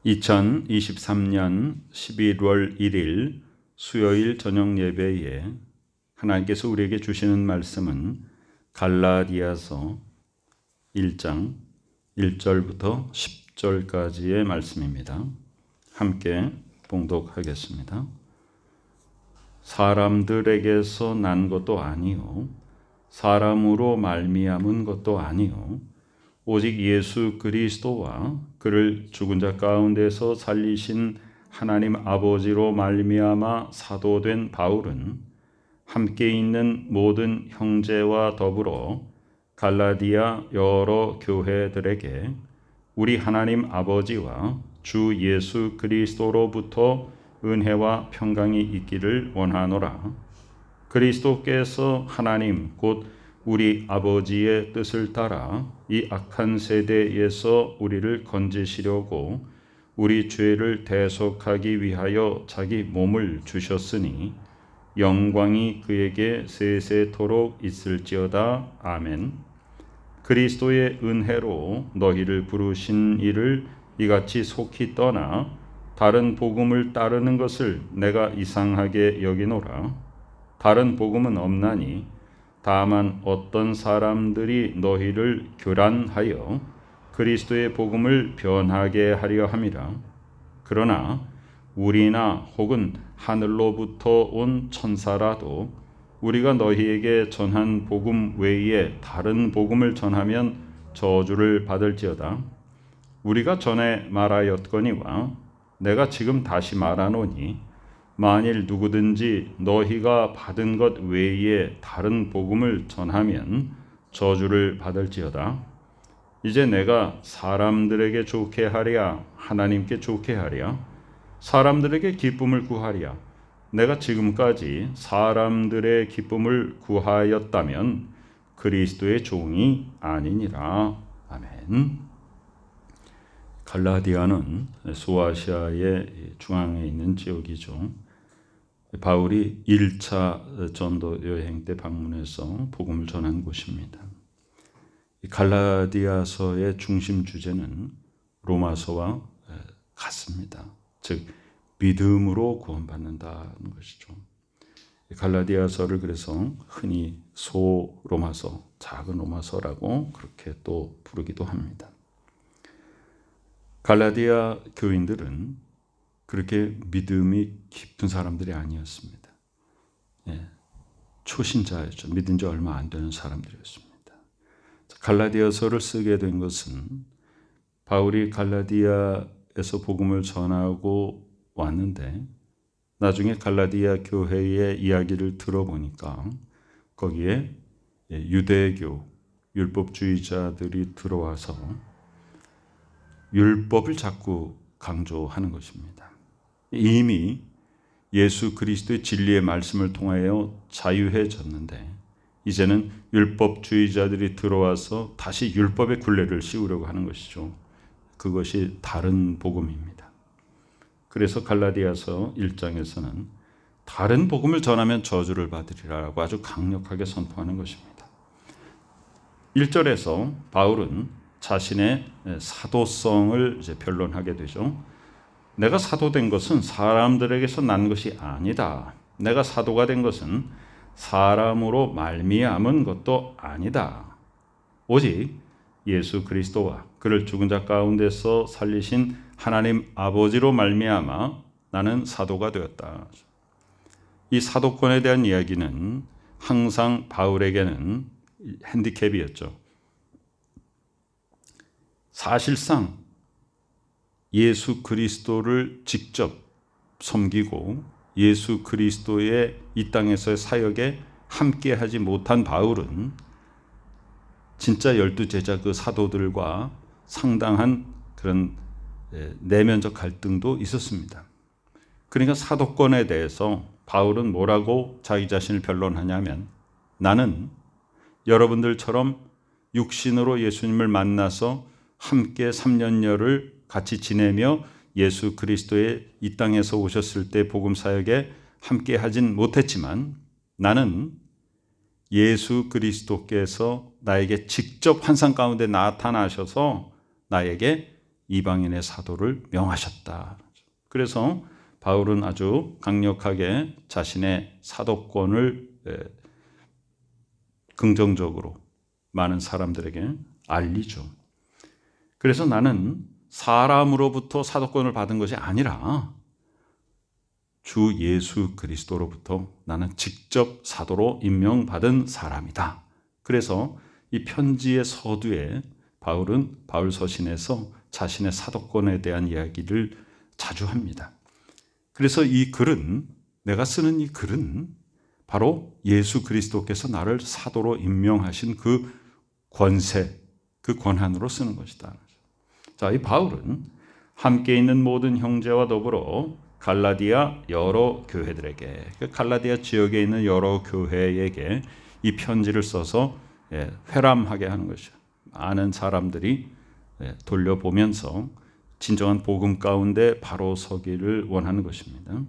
2023년 11월 1일 수요일 저녁 예배에 하나님께서 우리에게 주시는 말씀은 갈라디아서 1장 1절부터 10절까지의 말씀입니다. 함께 봉독하겠습니다. 사람들에게서 난 것도 아니요 사람으로 말미암은 것도 아니요 오직 예수 그리스도와 그를 죽은 자 가운데서 살리신 하나님 아버지로 말미암아 사도된 바울은 함께 있는 모든 형제와 더불어 갈라디아 여러 교회들에게 우리 하나님 아버지와 주 예수 그리스도로부터 은혜와 평강이 있기를 원하노라. 그리스도께서 하나님 곧 우리 아버지의 뜻을 따라 이 악한 세대에서 우리를 건지시려고 우리 죄를 대속하기 위하여 자기 몸을 주셨으니 영광이 그에게 세세토록 있을지어다. 아멘. 그리스도의 은혜로 너희를 부르신 이를 이같이 속히 떠나 다른 복음을 따르는 것을 내가 이상하게 여기노라. 다른 복음은 없나니 다만 어떤 사람들이 너희를 교란하여 그리스도의 복음을 변하게 하려 함이라. 그러나 우리나 혹은 하늘로부터 온 천사라도 우리가 너희에게 전한 복음 외에 다른 복음을 전하면 저주를 받을지어다. 우리가 전에 말하였거니와 내가 지금 다시 말하노니 만일 누구든지 너희가 받은 것 외에 다른 복음을 전하면 저주를 받을지어다. 이제 내가 사람들에게 좋게 하랴 하나님께 좋게 하랴 사람들에게 기쁨을 구하랴 내가 지금까지 사람들의 기쁨을 구하였다면 그리스도의 종이 아니니라. 아멘. 갈라디아는 소아시아의 중앙에 있는 지역이죠. 바울이 1차 전도 여행 때 방문해서 복음을 전한 곳입니다. 갈라디아서의 중심 주제는 로마서와 같습니다. 즉 믿음으로 구원받는다는 것이죠. 갈라디아서를 그래서 흔히 소로마서, 작은 로마서라고 그렇게 또 부르기도 합니다. 갈라디아 교인들은 그렇게 믿음이 깊은 사람들이 아니었습니다. 초신자였죠. 믿은 지 얼마 안 되는 사람들이었습니다. 갈라디아서를 쓰게 된 것은 바울이 갈라디아에서 복음을 전하고 왔는데 나중에 갈라디아 교회의 이야기를 들어보니까 거기에 유대교, 율법주의자들이 들어와서 율법을 자꾸 강조하는 것입니다. 이미 예수 그리스도의 진리의 말씀을 통하여 자유해졌는데 이제는 율법주의자들이 들어와서 다시 율법의 굴레를 씌우려고 하는 것이죠. 그것이 다른 복음입니다. 그래서 갈라디아서 1장에서는 다른 복음을 전하면 저주를 받으리라고 아주 강력하게 선포하는 것입니다. 1절에서 바울은 자신의 사도성을 이제 변론하게 되죠. 내가 사도된 것은 사람들에게서 난 것이 아니다. 내가 사도가 된 것은 사람으로 말미암은 것도 아니다. 오직 예수 그리스도와 그를 죽은 자 가운데서 살리신 하나님 아버지로 말미암아 나는 사도가 되었다. 이 사도권에 대한 이야기는 항상 바울에게는 핸디캡이었죠. 사실상 예수 그리스도를 직접 섬기고 예수 그리스도의 이 땅에서의 사역에 함께하지 못한 바울은 진짜 12제자 그 사도들과 상당한 그런 내면적 갈등도 있었습니다. 그러니까 사도권에 대해서 바울은 뭐라고 자기 자신을 변론하냐면 나는 여러분들처럼 육신으로 예수님을 만나서 함께 3년여를 같이 지내며 예수 그리스도의 이 땅에서 오셨을 때 복음 사역에 함께 하진 못했지만 나는 예수 그리스도께서 나에게 직접 환상 가운데 나타나셔서 나에게 이방인의 사도를 명하셨다. 그래서 바울은 아주 강력하게 자신의 사도권을 긍정적으로 많은 사람들에게 알리죠. 그래서 나는 사람으로부터 사도권을 받은 것이 아니라 주 예수 그리스도로부터 나는 직접 사도로 임명받은 사람이다. 그래서 이 편지의 서두에 바울은 바울 서신에서 자신의 사도권에 대한 이야기를 자주 합니다. 그래서 이 글은, 내가 쓰는 이 글은 바로 예수 그리스도께서 나를 사도로 임명하신 그 권세, 그 권한으로 쓰는 것이다. 자, 이 바울은 함께 있는 모든 형제와 더불어 갈라디아 여러 교회들에게, 갈라디아 지역에 있는 여러 교회에게 이 편지를 써서 회람하게 하는 것이죠. 많은 사람들이 돌려보면서 진정한 복음 가운데 바로 서기를 원하는 것입니다.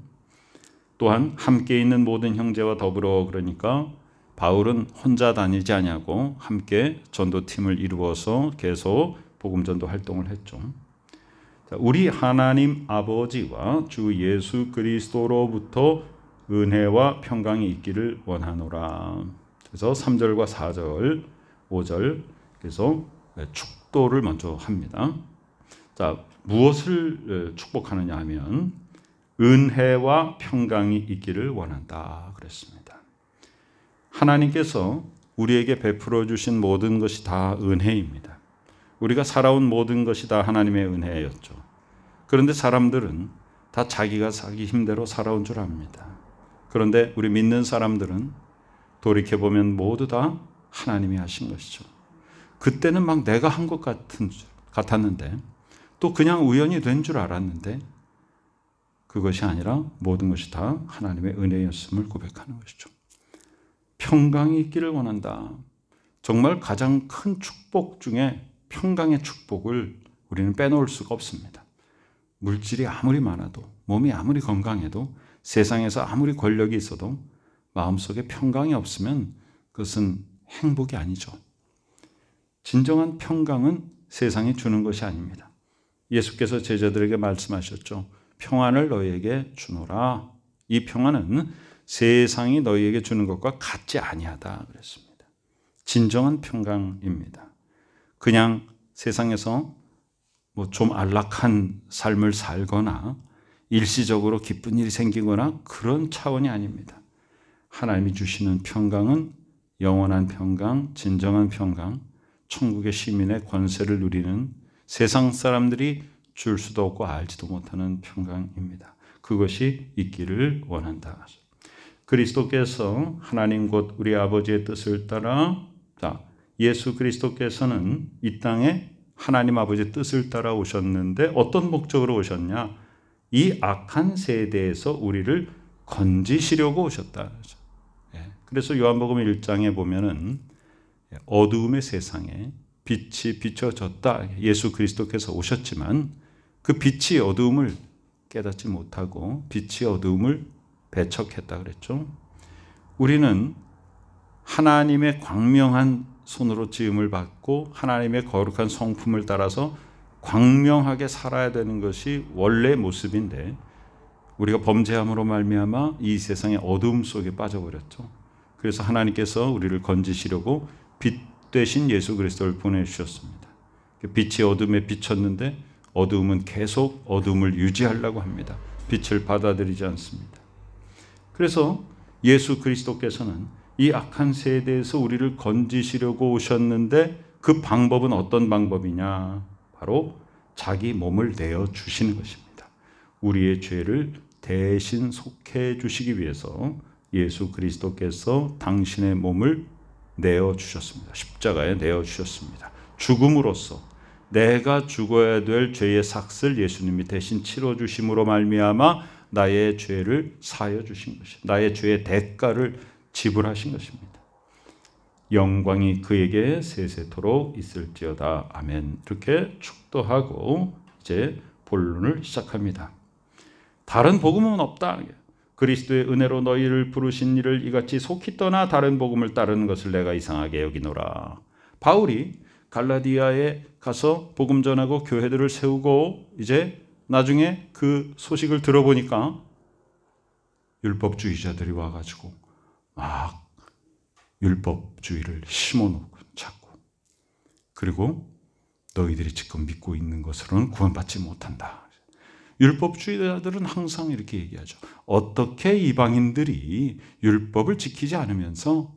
또한 함께 있는 모든 형제와 더불어, 그러니까 바울은 혼자 다니지 아니하고 함께 전도팀을 이루어서 계속 복음 전도 활동을 했죠. 우리 하나님 아버지와 주 예수 그리스도로부터 은혜와 평강이 있기를 원하노라. 그래서 3절과 4절, 5절, 그래서 축도를 먼저 합니다. 자, 무엇을 축복하느냐 하면 은혜와 평강이 있기를 원한다 그랬습니다. 하나님께서 우리에게 베풀어 주신 모든 것이 다 은혜입니다. 우리가 살아온 모든 것이 다 하나님의 은혜였죠. 그런데 사람들은 다 자기가 자기 힘대로 살아온 줄 압니다. 그런데 우리 믿는 사람들은 돌이켜보면 모두 다 하나님이 하신 것이죠. 그때는 막 내가 한 것 같았는데, 또 그냥 우연히 된 줄 알았는데, 그것이 아니라 모든 것이 다 하나님의 은혜였음을 고백하는 것이죠. 평강이 있기를 원한다. 정말 가장 큰 축복 중에 평강의 축복을 우리는 빼놓을 수가 없습니다. 물질이 아무리 많아도, 몸이 아무리 건강해도, 세상에서 아무리 권력이 있어도 마음속에 평강이 없으면 그것은 행복이 아니죠. 진정한 평강은 세상이 주는 것이 아닙니다. 예수께서 제자들에게 말씀하셨죠. 평안을 너희에게 주노라. 이 평안은 세상이 너희에게 주는 것과 같지 아니하다 그랬습니다. 진정한 평강입니다. 그냥 세상에서 좀 안락한 삶을 살거나 일시적으로 기쁜 일이 생기거나 그런 차원이 아닙니다. 하나님이 주시는 평강은 영원한 평강, 진정한 평강, 천국의 시민의 권세를 누리는 세상 사람들이 줄 수도 없고 알지도 못하는 평강입니다. 그것이 있기를 원한다. 그리스도께서 하나님 곧 우리 아버지의 뜻을 따라, 예수 그리스도께서는 이 땅에 하나님 아버지의 뜻을 따라 오셨는데 어떤 목적으로 오셨냐? 이 악한 세대에서 우리를 건지시려고 오셨다. 그래서 요한복음 1장에 보면은 어두움의 세상에 빛이 비춰졌다. 예수 그리스도께서 오셨지만 그 빛이 어두움을 깨닫지 못하고 빛이 어두움을 배척했다 그랬죠. 우리는 하나님의 광명한 손으로 지음을 받고 하나님의 거룩한 성품을 따라서 광명하게 살아야 되는 것이 원래의 모습인데 우리가 범죄함으로 말미암아 이 세상의 어두움 속에 빠져버렸죠. 그래서 하나님께서 우리를 건지시려고 빛 대신 예수 그리스도를 보내주셨습니다. 빛이 어둠에 비쳤는데 어두움은 계속 어둠을 유지하려고 합니다. 빛을 받아들이지 않습니다. 그래서 예수 그리스도께서는 이 악한 세대에서 우리를 건지시려고 오셨는데 그 방법은 어떤 방법이냐? 바로 자기 몸을 내어주시는 것입니다. 우리의 죄를 대신 속해 주시기 위해서 예수 그리스도께서 당신의 몸을 내어주셨습니다. 십자가에 내어주셨습니다. 죽음으로써 내가 죽어야 될 죄의 삭을 예수님이 대신 치러주심으로 말미암아 나의 죄를 사하여 주신 것입니다. 나의 죄의 대가를 지불하신 것입니다. 영광이 그에게 세세토록 있을지어다. 아멘. 이렇게 축도하고 이제 본론을 시작합니다. 다른 복음은 없다. 그리스도의 은혜로 너희를 부르신 이를 이같이 속히 떠나 다른 복음을 따르는 것을 내가 이상하게 여기노라. 바울이 갈라디아에 가서 복음 전하고 교회들을 세우고 이제 나중에 그 소식을 들어보니까 율법주의자들이 와가지고 막 율법주의를 심어놓고 찾고, 그리고 너희들이 지금 믿고 있는 것으로는 구원받지 못한다. 율법주의자들은 항상 이렇게 얘기하죠. 어떻게 이방인들이 율법을 지키지 않으면서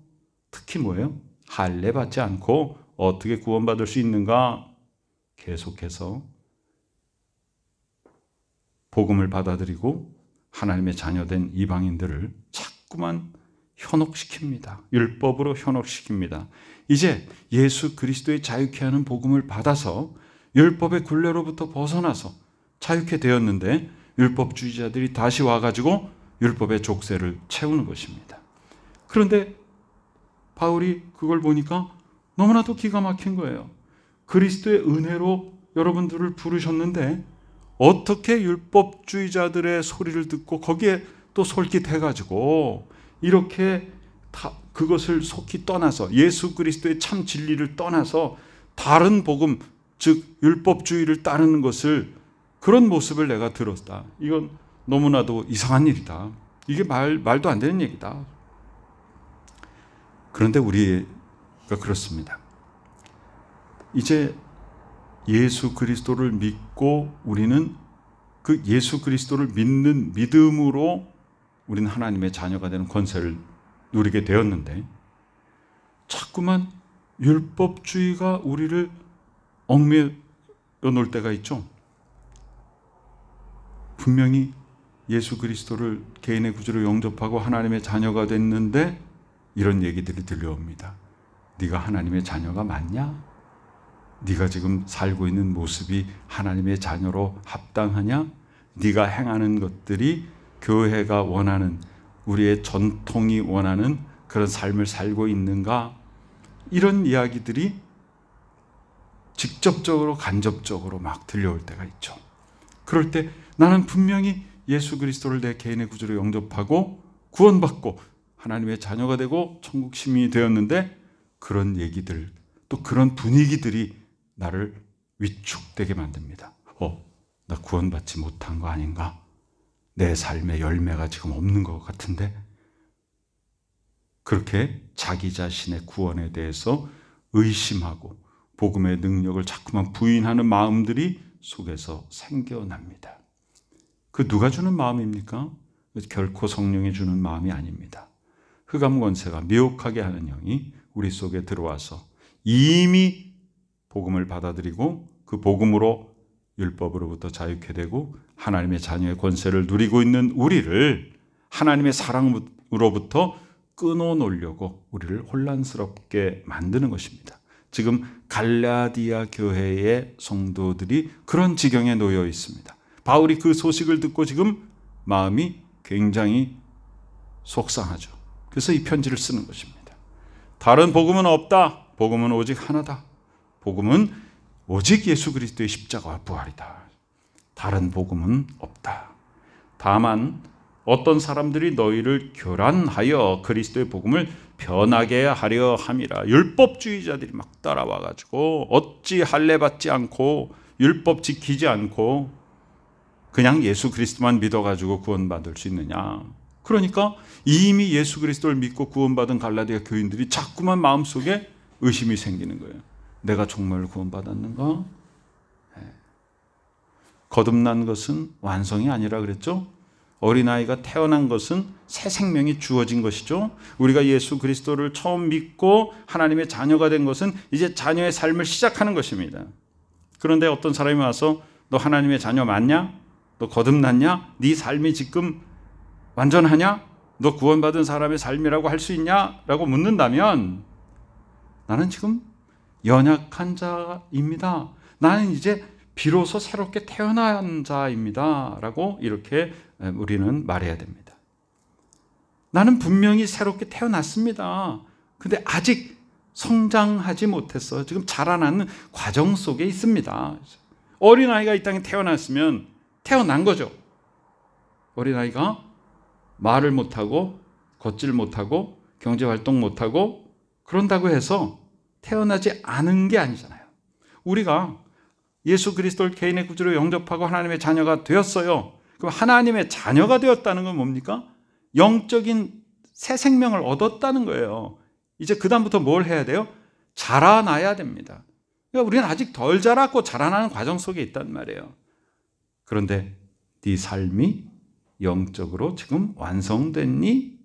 특히 뭐예요? 할례 받지 않고 어떻게 구원받을 수 있는가? 계속해서 복음을 받아들이고 하나님의 자녀된 이방인들을 자꾸만 현혹시킵니다. 율법으로 현혹시킵니다. 이제 예수 그리스도의 자유케 하는 복음을 받아서 율법의 굴레로부터 벗어나서 자유케 되었는데 율법주의자들이 다시 와가지고 율법의 족쇄를 채우는 것입니다. 그런데 바울이 그걸 보니까 너무나도 기가 막힌 거예요. 그리스도의 은혜로 여러분들을 부르셨는데 어떻게 율법주의자들의 소리를 듣고 거기에 또 솔깃해가지고 이렇게 그것을 속히 떠나서 예수 그리스도의 참 진리를 떠나서 다른 복음, 즉 율법주의를 따르는 것을, 그런 모습을 내가 들었다. 이건 너무나도 이상한 일이다. 이게 말도 안 되는 얘기다. 그런데 우리가 그렇습니다. 이제 예수 그리스도를 믿고 우리는 그 예수 그리스도를 믿는 믿음으로 우리는 하나님의 자녀가 되는 권세를 누리게 되었는데 자꾸만 율법주의가 우리를 얽매여 놓을 때가 있죠. 분명히 예수 그리스도를 개인의 구주로 영접하고 하나님의 자녀가 됐는데 이런 얘기들이 들려옵니다. 네가 하나님의 자녀가 맞냐? 네가 지금 살고 있는 모습이 하나님의 자녀로 합당하냐? 네가 행하는 것들이 교회가 원하는, 우리의 전통이 원하는 그런 삶을 살고 있는가? 이런 이야기들이 직접적으로 간접적으로 막 들려올 때가 있죠. 그럴 때 나는 분명히 예수 그리스도를 내 개인의 구주로 영접하고 구원받고 하나님의 자녀가 되고 천국 시민이 되었는데 그런 얘기들, 또 그런 분위기들이 나를 위축되게 만듭니다. 나 구원받지 못한 거 아닌가? 내 삶의 열매가 지금 없는 것 같은데? 그렇게 자기 자신의 구원에 대해서 의심하고 복음의 능력을 자꾸만 부인하는 마음들이 속에서 생겨납니다. 그 누가 주는 마음입니까? 결코 성령이 주는 마음이 아닙니다. 흑암 권세가 미혹하게 하는 영이 우리 속에 들어와서 이미 복음을 받아들이고 그 복음으로 율법으로부터 자유케 되고 하나님의 자녀의 권세를 누리고 있는 우리를 하나님의 사랑으로부터 끊어놓으려고 우리를 혼란스럽게 만드는 것입니다. 지금 갈라디아 교회의 성도들이 그런 지경에 놓여 있습니다. 바울이 그 소식을 듣고 지금 마음이 굉장히 속상하죠. 그래서 이 편지를 쓰는 것입니다. 다른 복음은 없다. 복음은 오직 하나다. 복음은 오직 예수 그리스도의 십자가와 부활이다. 다른 복음은 없다. 다만 어떤 사람들이 너희를 교란하여 그리스도의 복음을 변하게 하려 함이라. 율법주의자들이 막 따라와가지고 어찌 할례 받지 않고 율법 지키지 않고 그냥 예수 그리스도만 믿어가지고 구원받을 수 있느냐. 그러니까 이미 예수 그리스도를 믿고 구원받은 갈라디아 교인들이 자꾸만 마음속에 의심이 생기는 거예요. 내가 정말 구원받았는가? 거듭난 것은 완성이 아니라 그랬죠. 어린아이가 태어난 것은 새 생명이 주어진 것이죠. 우리가 예수 그리스도를 처음 믿고 하나님의 자녀가 된 것은 이제 자녀의 삶을 시작하는 것입니다. 그런데 어떤 사람이 와서 너 하나님의 자녀 맞냐? 너 거듭났냐? 네 삶이 지금 완전하냐? 너 구원받은 사람의 삶이라고 할 수 있냐? 라고 묻는다면 나는 지금 연약한 자입니다. 나는 이제 비로소 새롭게 태어난 자입니다. 라고 이렇게 우리는 말해야 됩니다. 나는 분명히 새롭게 태어났습니다. 근데 아직 성장하지 못했어. 지금 자라나는 과정 속에 있습니다. 어린아이가 이 땅에 태어났으면 태어난 거죠. 어린아이가 말을 못하고 걷질 못하고 경제활동 못하고 그런다고 해서 태어나지 않은 게 아니잖아요. 우리가 예수 그리스도를 개인의 구주로 영접하고 하나님의 자녀가 되었어요. 그럼 하나님의 자녀가 되었다는 건 뭡니까? 영적인 새 생명을 얻었다는 거예요. 이제 그 다음부터 뭘 해야 돼요? 자라나야 됩니다. 그러니까 우리는 아직 덜 자랐고 자라나는 과정 속에 있단 말이에요. 그런데 네 삶이 영적으로 지금 완성됐니?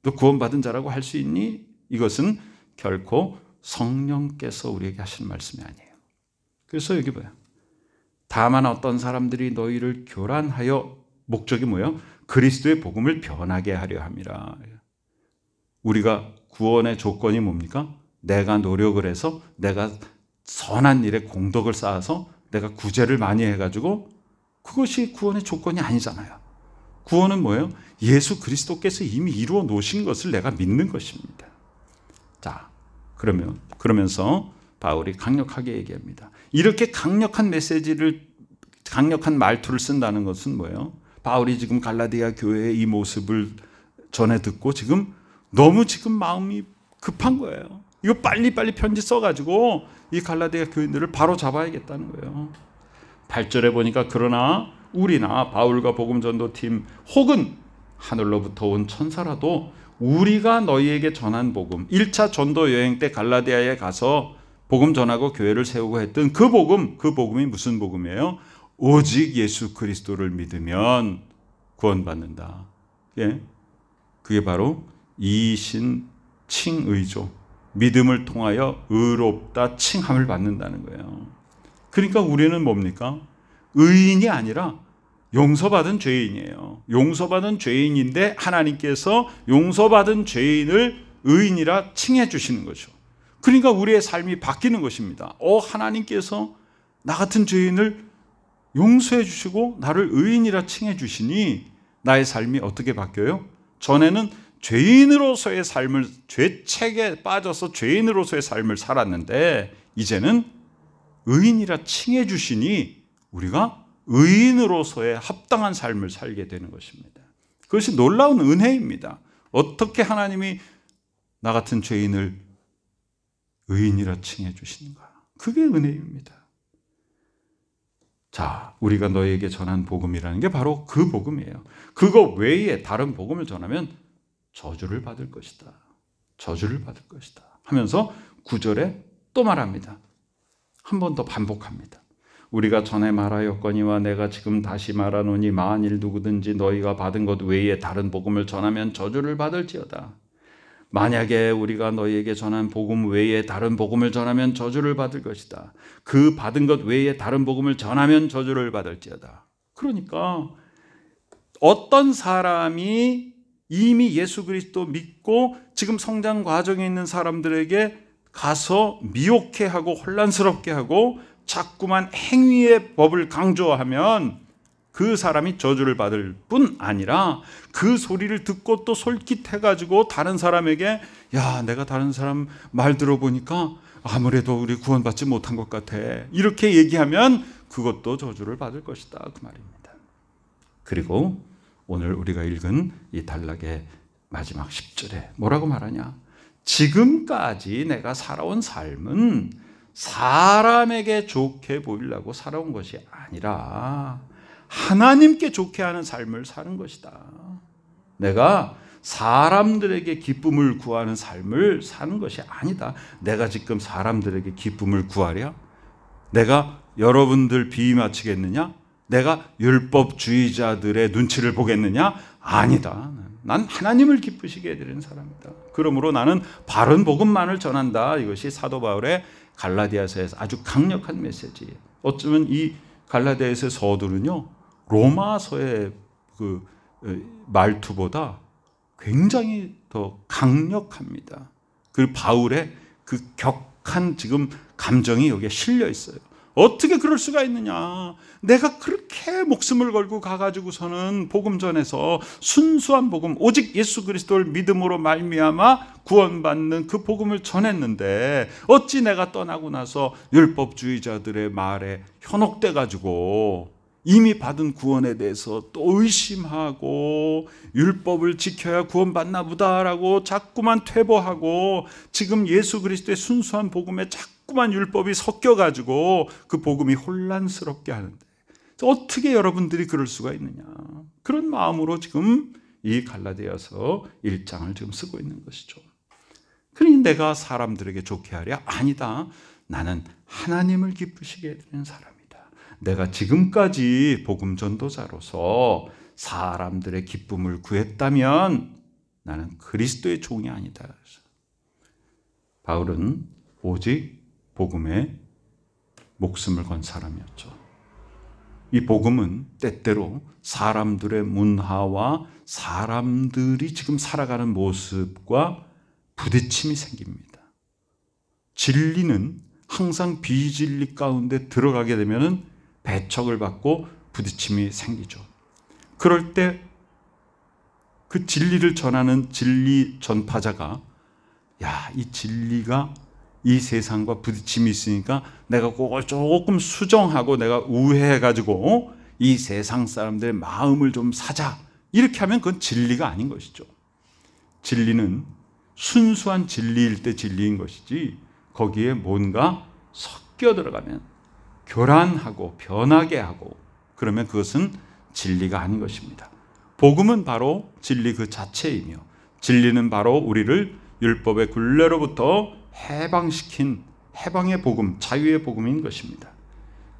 너 구원받은 자라고 할 수 있니? 이것은 결코 성령께서 우리에게 하신 말씀이 아니에요. 그래서 여기 봐요. 다만 어떤 사람들이 너희를 교란하여, 목적이 뭐예요? 그리스도의 복음을 변하게 하려 함이라. 우리가 구원의 조건이 뭡니까? 내가 노력을 해서, 내가 선한 일에 공덕을 쌓아서 내가 구제를 많이 해가지고, 그것이 구원의 조건이 아니잖아요. 구원은 뭐예요? 예수 그리스도께서 이미 이루어 놓으신 것을 내가 믿는 것입니다. 자, 그러면서 바울이 강력하게 얘기합니다. 이렇게 강력한 메시지를, 강력한 말투를 쓴다는 것은 뭐예요? 바울이 지금 갈라디아 교회의 이 모습을 전해 듣고 너무 마음이 급한 거예요. 이거 빨리빨리 편지 써가지고 이 갈라디아 교인들을 바로 잡아야겠다는 거예요. 8절에 보니까 그러나 우리나 바울과 복음전도팀 혹은 하늘로부터 온 천사라도 우리가 너희에게 전한 복음, 1차 전도 여행 때 갈라디아에 가서 복음 전하고 교회를 세우고 했던 그 복음이 무슨 복음이에요? 오직 예수 그리스도를 믿으면 구원받는다. 예? 그게 바로 이신칭의죠. 믿음을 통하여 의롭다 칭함을 받는다는 거예요. 그러니까 우리는 뭡니까? 의인이 아니라 용서받은 죄인이에요. 용서받은 죄인인데 하나님께서 용서받은 죄인을 의인이라 칭해 주시는 거죠. 그러니까 우리의 삶이 바뀌는 것입니다. 하나님께서 나 같은 죄인을 용서해 주시고 나를 의인이라 칭해 주시니 나의 삶이 어떻게 바뀌어요? 전에는 죄인으로서의 삶을, 죄책에 빠져서 죄인으로서의 삶을 살았는데 이제는 의인이라 칭해 주시니 우리가 의인으로서의 합당한 삶을 살게 되는 것입니다. 그것이 놀라운 은혜입니다. 어떻게 하나님이 나 같은 죄인을 의인이라 칭해 주시는가? 그게 은혜입니다. 자, 우리가 너에게 전한 복음이라는 게 바로 그 복음이에요. 그거 외에 다른 복음을 전하면 저주를 받을 것이다. 저주를 받을 것이다. 하면서 9절에 또 말합니다. 한 번 더 반복합니다. 우리가 전에 말하였거니와 내가 지금 다시 말하노니 만일 누구든지 너희가 받은 것 외에 다른 복음을 전하면 저주를 받을지어다. 만약에 우리가 너희에게 전한 복음 외에 다른 복음을 전하면 저주를 받을 것이다. 그 받은 것 외에 다른 복음을 전하면 저주를 받을지어다. 그러니까 어떤 사람이 이미 예수 그리스도 믿고 지금 성장 과정에 있는 사람들에게 가서 미혹해 하고 혼란스럽게 하고 자꾸만 행위의 법을 강조하면 그 사람이 저주를 받을 뿐 아니라 그 소리를 듣고 또 솔깃해가지고 다른 사람에게 야, 내가 다른 사람 말 들어보니까 아무래도 우리 구원받지 못한 것 같아. 이렇게 얘기하면 그것도 저주를 받을 것이다. 그 말입니다. 그리고 오늘 우리가 읽은 이 단락의 마지막 10절에 뭐라고 말하냐? 지금까지 내가 살아온 삶은 사람에게 좋게 보이려고 살아온 것이 아니라 하나님께 좋게 하는 삶을 사는 것이다. 내가 사람들에게 기쁨을 구하는 삶을 사는 것이 아니다. 내가 지금 사람들에게 기쁨을 구하랴? 내가 여러분들 비위 맞추겠느냐? 내가 율법주의자들의 눈치를 보겠느냐? 아니다. 난 하나님을 기쁘시게 해드리는 사람이다. 그러므로 나는 바른 복음만을 전한다. 이것이 사도 바울의 갈라디아서에서 아주 강력한 메시지예요. 어쩌면 이 갈라디아서의 서두는요, 로마서의 그 말투보다 굉장히 더 강력합니다. 그 바울의 그 격한 지금 감정이 여기에 실려 있어요. 어떻게 그럴 수가 있느냐? 내가 그렇게 목숨을 걸고 가가지고서는 복음 전에서 순수한 복음, 오직 예수 그리스도를 믿음으로 말미암아 구원받는 그 복음을 전했는데 어찌 내가 떠나고 나서 율법주의자들의 말에 현혹돼가지고 이미 받은 구원에 대해서 또 의심하고 율법을 지켜야 구원받나 보다라고 자꾸만 퇴보하고 지금 예수 그리스도의 순수한 복음에 자꾸만 율법이 섞여가지고 그 복음이 혼란스럽게 하는데 어떻게 여러분들이 그럴 수가 있느냐. 그런 마음으로 지금 이 갈라디아서 1장을 지금 쓰고 있는 것이죠. 그러니 내가 사람들에게 좋게 하랴? 아니다. 나는 하나님을 기쁘시게 해드리는 사람이다. 내가 지금까지 복음 전도자로서 사람들의 기쁨을 구했다면 나는 그리스도의 종이 아니다. 바울은 오직 복음에 목숨을 건 사람이었죠. 이 복음은 때때로 사람들의 문화와 사람들이 지금 살아가는 모습과 부딪힘이 생깁니다. 진리는 항상 비진리 가운데 들어가게 되면 배척을 받고 부딪힘이 생기죠. 그럴 때 그 진리를 전하는 진리 전파자가 이 진리가 이 세상과 부딪힘이 있으니까 내가 그걸 조금 수정하고 내가 우회해가지고 이 세상 사람들의 마음을 좀 사자. 이렇게 하면 그건 진리가 아닌 것이죠. 진리는 순수한 진리일 때 진리인 것이지 거기에 뭔가 섞여 들어가면 교란하고 변하게 하고 그러면 그것은 진리가 아닌 것입니다. 복음은 바로 진리 그 자체이며 진리는 바로 우리를 율법의 굴레로부터 해방시킨 해방의 복음, 자유의 복음인 것입니다.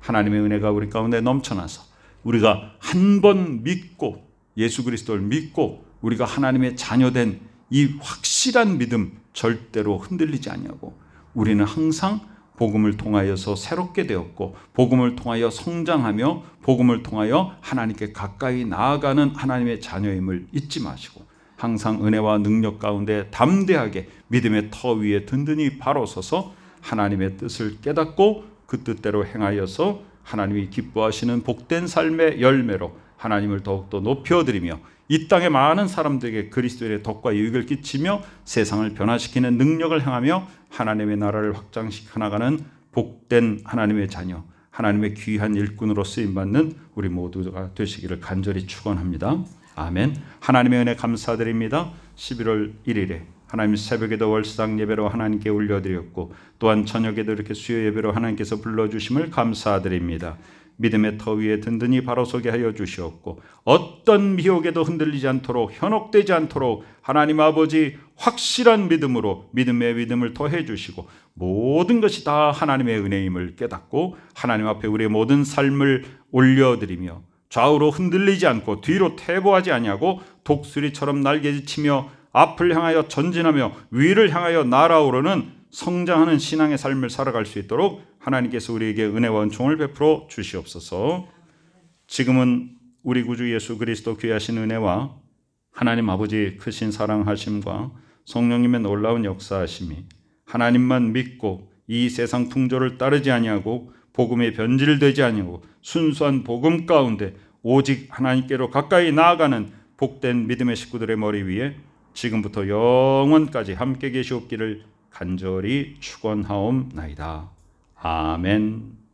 하나님의 은혜가 우리 가운데 넘쳐나서 우리가 한 번 믿고 예수 그리스도를 믿고 우리가 하나님의 자녀된 이 확실한 믿음 절대로 흔들리지 아니하고 우리는 항상 복음을 통하여서 새롭게 되었고 복음을 통하여 성장하며 복음을 통하여 하나님께 가까이 나아가는 하나님의 자녀임을 잊지 마시고 항상 은혜와 능력 가운데 담대하게 믿음의 터 위에 든든히 바로 서서 하나님의 뜻을 깨닫고 그 뜻대로 행하여서 하나님이 기뻐하시는 복된 삶의 열매로 하나님을 더욱더 높여드리며 이 땅의 많은 사람들에게 그리스도의 덕과 유익을 끼치며 세상을 변화시키는 능력을 행하며 하나님의 나라를 확장시켜 나가는 복된 하나님의 자녀, 하나님의 귀한 일꾼으로 쓰임받는 우리 모두가 되시기를 간절히 축원합니다. 아멘. 하나님의 은혜 감사드립니다. 11월 1일에 하나님 새벽에도 월수당 예배로 하나님께 올려드렸고 또한 저녁에도 이렇게 수요 예배로 하나님께서 불러주심을 감사드립니다. 믿음의 터 위에 든든히 바로 서게 하여 주시옵고 어떤 미혹에도 흔들리지 않도록 현혹되지 않도록 하나님 아버지 확실한 믿음으로 믿음의 믿음을 더해 주시고 모든 것이 다 하나님의 은혜임을 깨닫고 하나님 앞에 우리의 모든 삶을 올려드리며 좌우로 흔들리지 않고 뒤로 퇴보하지 아니하고 독수리처럼 날개치며 앞을 향하여 전진하며 위를 향하여 날아오르는 성장하는 신앙의 삶을 살아갈 수 있도록 하나님께서 우리에게 은혜와 은총을 베풀어 주시옵소서. 지금은 우리 구주 예수 그리스도 귀하신 은혜와 하나님 아버지 크신 사랑하심과 성령님의 놀라운 역사하심이 하나님만 믿고 이 세상 풍조를 따르지 아니하고 복음에 변질되지 아니하고 순수한 복음 가운데 오직 하나님께로 가까이 나아가는 복된 믿음의 식구들의 머리 위에 지금부터 영원까지 함께 계시옵기를 간절히 축원하옵나이다. 아멘.